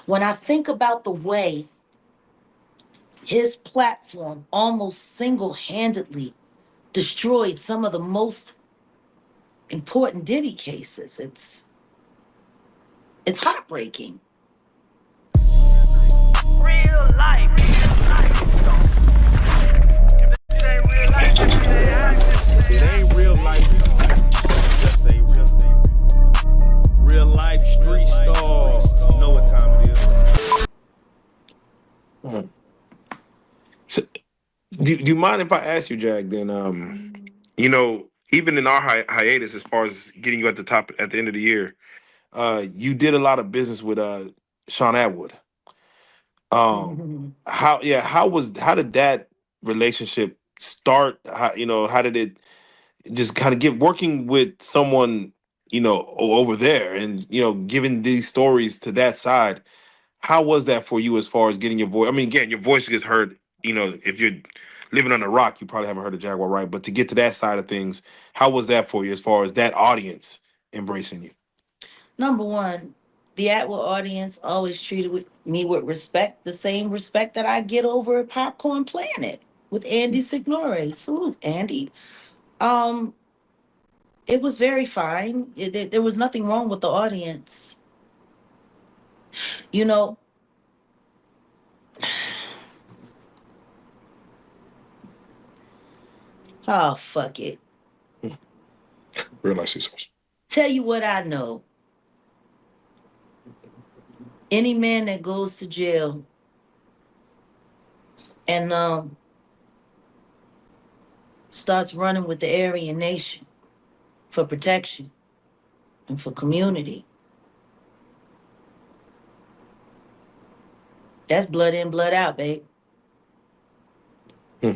When I think about the way his platform almost single-handedly destroyed some of the most important Diddy cases, it's heartbreaking. Real life. If it ain't real life, If it ain't real life, it just ain't real life. Street stars. You know what time it is. Mhm. So, do you mind if I ask you, Jag? Then, even in our hiatus, as far as getting you at the top at the end of the year, you did a lot of business with Shaun Attwood. How did that relationship start? How did it just kind of get working with someone over there, and giving these stories to that side? How was that for you as far as getting your voice? I mean, again, your voice gets heard. If you're living on a rock, you probably haven't heard of Jaguar Wright. But to get to that side of things, how was that for you as far as that audience embracing you? Number one, the Atwood audience always treated me with respect, the same respect that I get over at Popcorn Planet with Andy Signore. Salute, Andy. Um, it was very fine. There was nothing wrong with the audience. You know, oh, fuck it. Realize yourself. Tell you what I know. Any man that goes to jail and starts running with the Aryan Nation for protection and for community, that's blood in, blood out, babe. Hmm.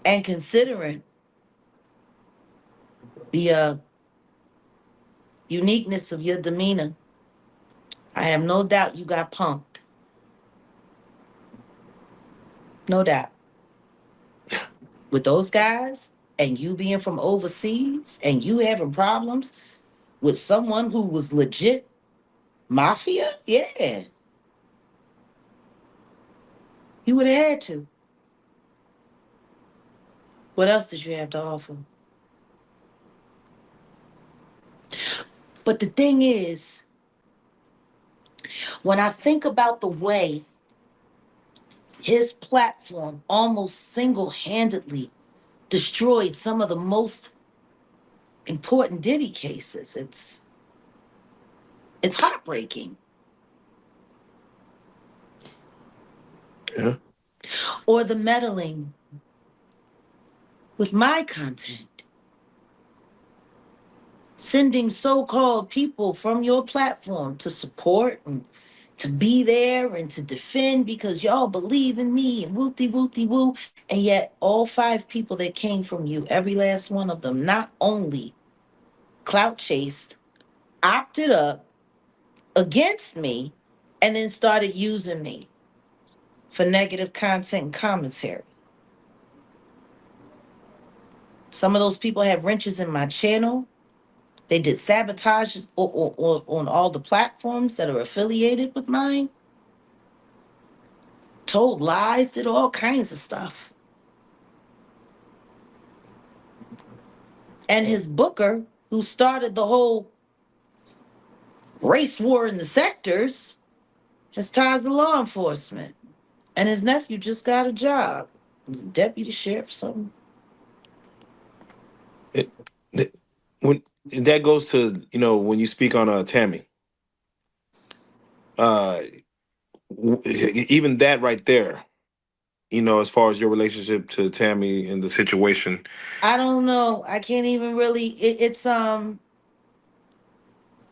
And considering the uniqueness of your demeanor, I have no doubt you got punked. No doubt. With those guys and you being from overseas and you having problems with someone who was legit mafia, yeah, you would have had to. What else did you have to offer? But the thing is, when I think about the way his platform almost single-handedly destroyed some of the most important Diddy cases, it's heartbreaking. Yeah. Or the meddling with my content, sending so-called people from your platform to support and to be there and to defend because y'all believe in me and whoopty whoopty woo. And yet all 5 people that came from you, every last one of them, not only clout chased, opted up against me, and then started using me for negative content and commentary. Some of those people have wrenches in my channel. They did sabotage on all the platforms that are affiliated with mine, told lies, did all kinds of stuff. And his booker, who started the whole race war in the sectors, has ties to law enforcement. And his nephew just got a job. He's a deputy sheriff, something. It, it- when that goes to when you speak on Tammy, uh, even that right there, as far as your relationship to Tammy and the situation. I don't know. I can't even really.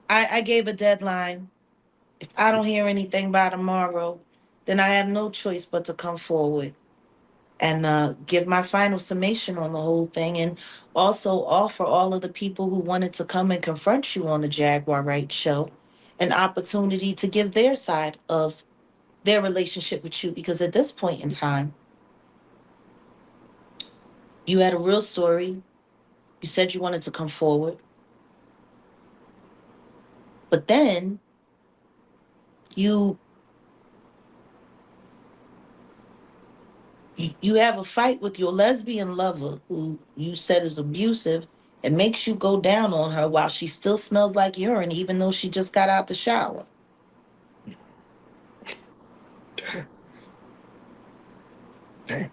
I gave a deadline. If I don't hear anything by tomorrow, then I have no choice but to come forward and give my final summation on the whole thing, and also offer all of the people who wanted to come and confront you on the Jaguar Wright show an opportunity to give their side of their relationship with you. Because at this point in time, you had a real story. You said you wanted to come forward. But then You you have a fight with your lesbian lover who you said is abusive and makes you go down on her while she still smells like urine, even though she just got out the shower. Okay.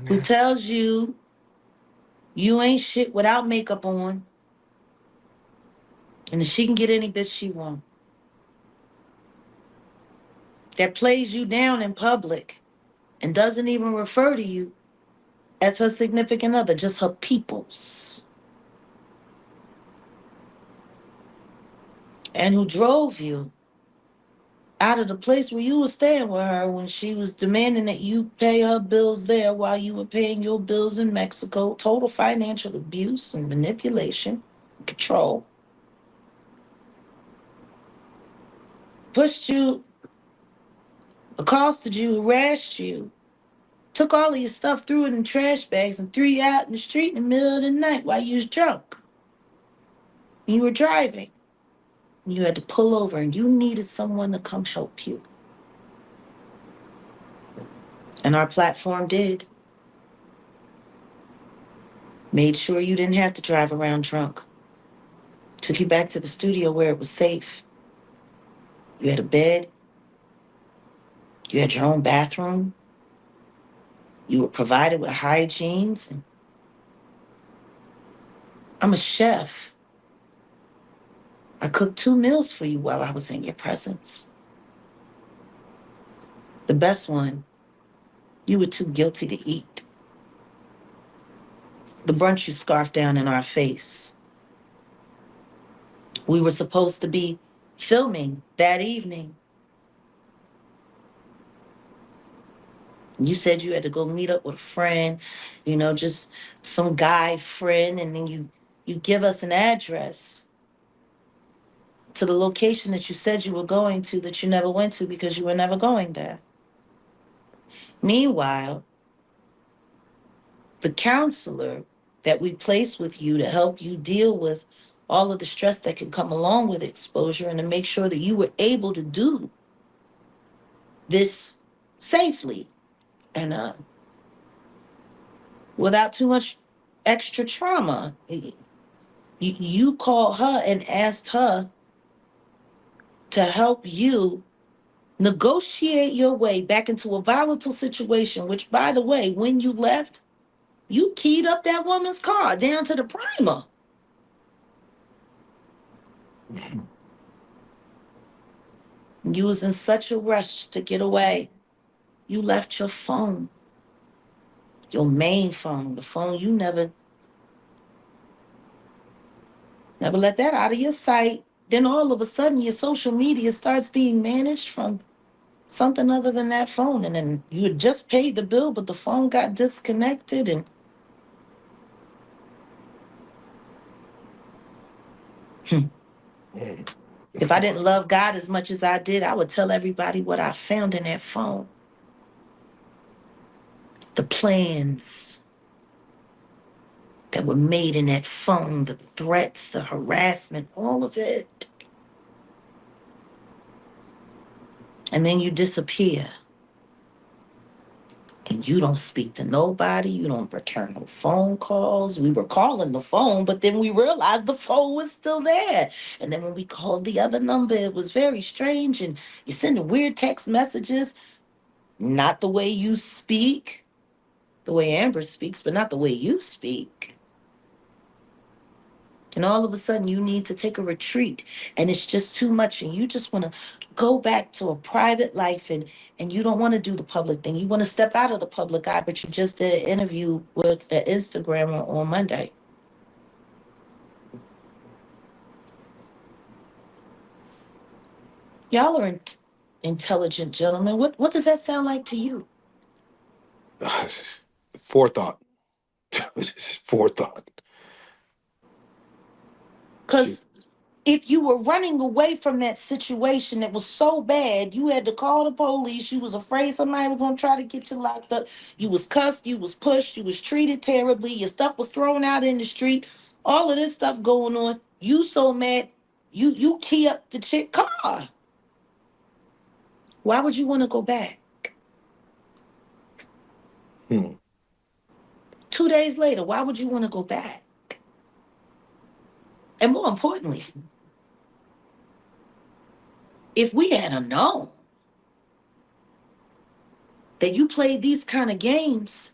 Who tells you you ain't shit without makeup on, and that she can get any bitch she want. That plays you down in public and doesn't even refer to you as her significant other, just her peoples. And who drove you out of the place where you were staying with her when she was demanding that you pay her bills there while you were paying your bills in Mexico. Total financial abuse and manipulation, control. Pushed you, accosted you, harassed you, took all of your stuff, threw it in trash bags, and threw you out in the street in the middle of the night while you was drunk. You were driving. You had to pull over and you needed someone to come help you. And our platform did. Made sure you didn't have to drive around drunk. Took you back to the studio where it was safe. You had a bed. You had your own bathroom. You were provided with hygienes. And I'm a chef. I cooked 2 meals for you while I was in your presence. The best one, you were too guilty to eat. The brunch you scarfed down in our face. We were supposed to be filming that evening. You said you had to go meet up with a friend, just some guy friend, and then you give us an address to the location that you said you were going to that you never went to because you were never going there. Meanwhile, the counselor that we placed with you to help you deal with all of the stress that can come along with exposure and to make sure that you were able to do this safely and without too much extra trauma. You called her and asked her to help you negotiate your way back into a volatile situation, which, by the way, when you left, you keyed up that woman's car down to the primer. You was in such a rush to get away. You left your phone, your main phone, the phone you never let that out of your sight. Then all of a sudden your social media starts being managed from something other than that phone. And then you had just paid the bill, but the phone got disconnected. And if I didn't love God as much as I did, I would tell everybody what I found in that phone. The plans that were made in that phone, the threats, the harassment, all of it. And then you disappear. And you don't speak to nobody. You don't return no phone calls. We were calling the phone, but then we realized the phone was still there. And then when we called the other number, it was very strange. And you send weird text messages, not the way you speak, the way Amber speaks, but not the way you speak. And all of a sudden you need to take a retreat and it's just too much and you just want to go back to a private life and you don't want to do the public thing. You want to step out of the public eye, but you just did an interview with an Instagrammer on Monday. Y'all are intelligent gentlemen. What does that sound like to you? Forethought. Forethought. Because if you were running away from that situation that was so bad, you had to call the police. You was afraid somebody was going to try to get you locked up. You was cussed, you was pushed, you was treated terribly. Your stuff was thrown out in the street. All of this stuff going on. You so mad, you key up the chick car. Why would you want to go back? Hmm. 2 days later, why would you want to go back? And more importantly, if we had known that you played these kind of games,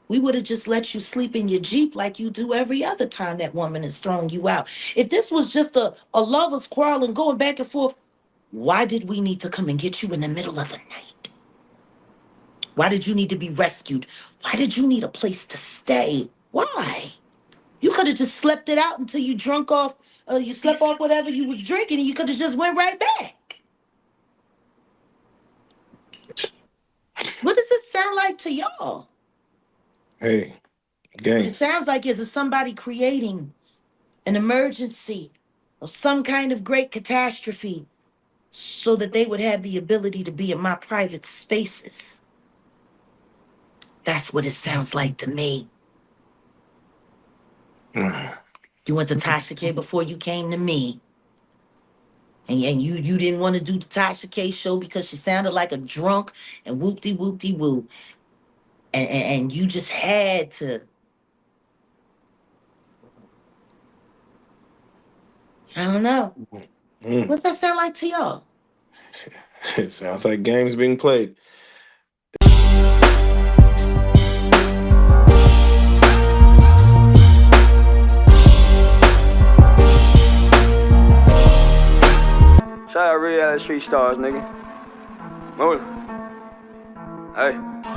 we would have just let you sleep in your Jeep like you do every other time that woman is throwing you out. If this was just a lover's quarrel and going back and forth, why did we need to come and get you in the middle of the night? Why did you need to be rescued? Why did you need a place to stay? Why? You could have just slept it out until you drunk off, you slept off whatever you was drinking, and you could have just went right back. What does it sound like to y'all? Hey, What it games. sounds like is somebody creating an emergency of some kind of great catastrophe so that they would have the ability to be in my private spaces. That's what it sounds like to me. You went to Tasha K before you came to me. And you didn't want to do the Tasha K show because she sounded like a drunk and whoop-de-woo. And you just had to. I don't know. Mm. What's that sound like to y'all? It sounds like games being played. Shout out Reallyfe Street Starz, nigga. Move. Hey.